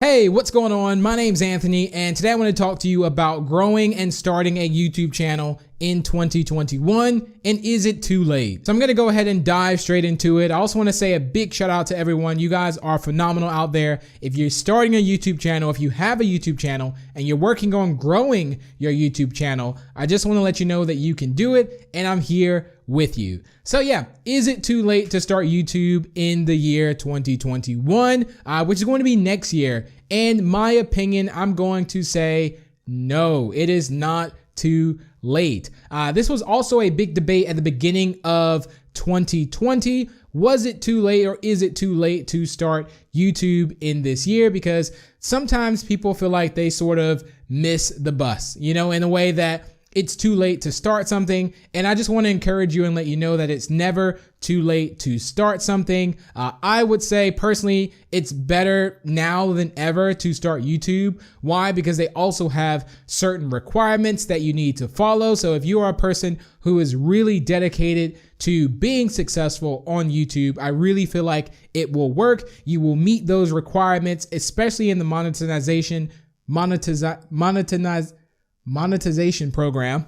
Hey, what's going on? My name's Anthony, and today I want to talk to you about growing and starting a YouTube channel in 2021, and is it too late? So I'm going to go ahead and dive straight into it. I also want to say a big shout out to everyone. You guys are phenomenal out there. If you're starting a YouTube channel, if you have a YouTube channel and you're working on growing your YouTube channel, I just want to let you know that you can do it, and I'm here with you. So yeah, is it too late to start YouTube in the year 2021, which is going to be next year? In my opinion, I'm going to say no, it is not too late. This was also a big debate at the beginning of 2020. Was it too late, or is it too late to start YouTube in this year? Because sometimes people feel like they sort of miss the bus, in a way that it's too late to start something. And I just want to encourage you and let you know that it's never too late to start something. I would say personally, it's better now than ever to start YouTube. Why? Because they also have certain requirements that you need to follow. So if you are a person who is really dedicated to being successful on YouTube, I really feel like it will work. You will meet those requirements, especially in the monetization program.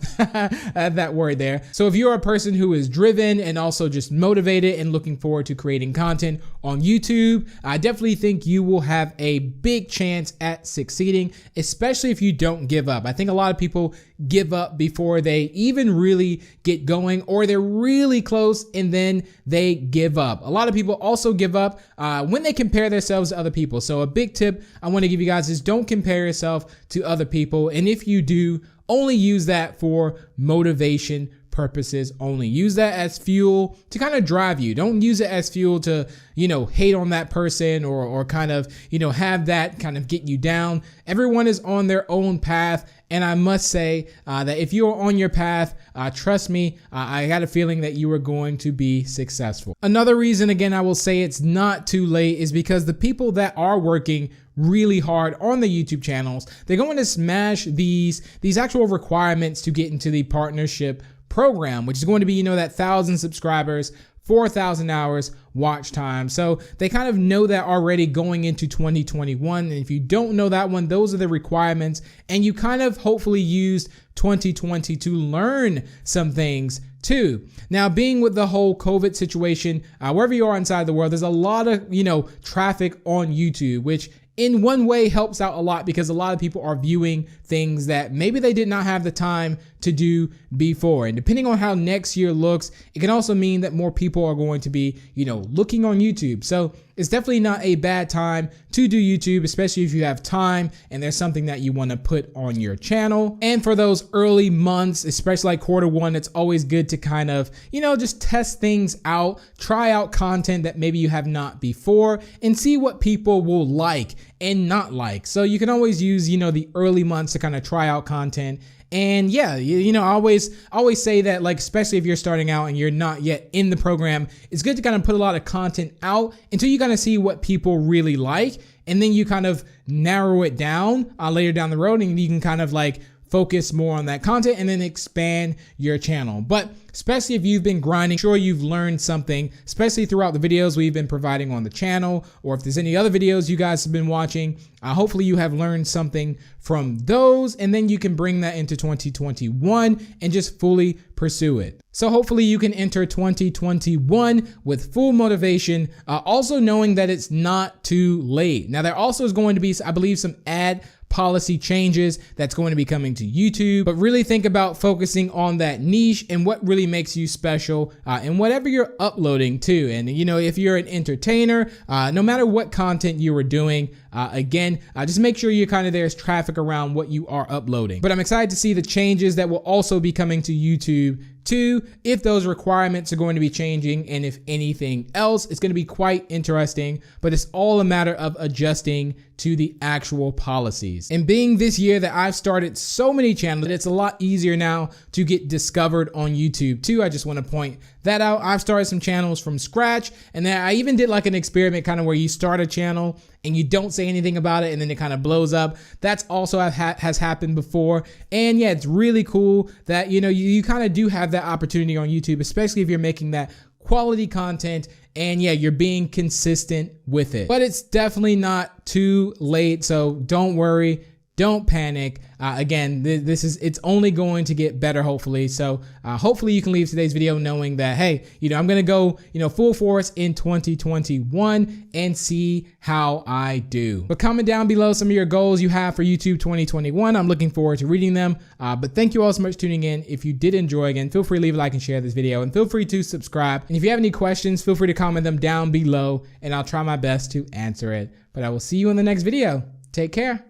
That word there. So if you're a person who is driven and also just motivated and looking forward to creating content on YouTube, I definitely think you will have a big chance at succeeding, especially if you don't give up. I think a lot of people give up before they even really get going, or they're really close and then they give up. A lot of people also give up when they compare themselves to other people. So a big tip I want to give you guys is don't compare yourself to other people. And if you do, only use that for motivation purposes only. Use that as fuel to kind of drive you. Don't use it as fuel to, hate on that person or kind of, have that kind of get you down. Everyone is on their own path. And I must say that if you're on your path, trust me, I got a feeling that you are going to be successful. Another reason, again, I will say it's not too late is because the people that are working really hard on the YouTube channels, they're going to smash these actual requirements to get into the partnership program, which is going to be, that 1,000 subscribers, 4,000 hours watch time. So they kind of know that already going into 2021. And if you don't know that one, those are the requirements. And you kind of hopefully used 2020 to learn some things too. Now, being with the whole COVID situation, wherever you are inside the world, there's a lot of, traffic on YouTube, which in one way helps out a lot because a lot of people are viewing things that maybe they did not have the time to do before. And depending on how next year looks, it can also mean that more people are going to be, looking on YouTube. So it's definitely not a bad time to do YouTube, especially if you have time and there's something that you want to put on your channel. And for those early months, especially like Q1, it's always good to kind of, just test things out, try out content that maybe you have not before, and see what people will like and not like. So you can always use, the early months to kind of try out content. And yeah, I always say that, like, especially if you're starting out and you're not yet in the program, it's good to kind of put a lot of content out until you kind of see what people really like. And then you kind of narrow it down later down the road, and you can kind of like focus more on that content and then expand your channel. But especially if you've been grinding, sure you've learned something, especially throughout the videos we've been providing on the channel, or if there's any other videos you guys have been watching, hopefully you have learned something from those, and then you can bring that into 2021 and just fully pursue it. So hopefully you can enter 2021 with full motivation, also knowing that it's not too late. Now, there also is going to be, I believe, some ad policy changes that's going to be coming to YouTube, but really think about focusing on that niche and what really makes you special and whatever you're uploading too. And if you're an entertainer, no matter what content you are doing, just make sure there's traffic around what you are uploading. But I'm excited to see the changes that will also be coming to YouTube too, if those requirements are going to be changing, and if anything else. It's going to be quite interesting, but it's all a matter of adjusting to the actual policies. And being this year that I've started so many channels, it's a lot easier now to get discovered on YouTube too. I just want to point that out. I've started some channels from scratch, and then I even did like an experiment kind of where you start a channel and you don't say anything about it and then it kind of blows up. That's also has happened before. And yeah, it's really cool that, you kind of do have that opportunity on YouTube, especially if you're making that quality content, and yeah, you're being consistent with it. But it's definitely not too late, so don't worry. Don't panic. Again, it's only going to get better, hopefully. So hopefully you can leave today's video knowing that, hey, I'm going to go, full force in 2021 and see how I do. But comment down below some of your goals you have for YouTube 2021. I'm looking forward to reading them. But thank you all so much for tuning in. If you did enjoy, again, feel free to leave a like and share this video, and feel free to subscribe. And if you have any questions, feel free to comment them down below, and I'll try my best to answer it. But I will see you in the next video. Take care.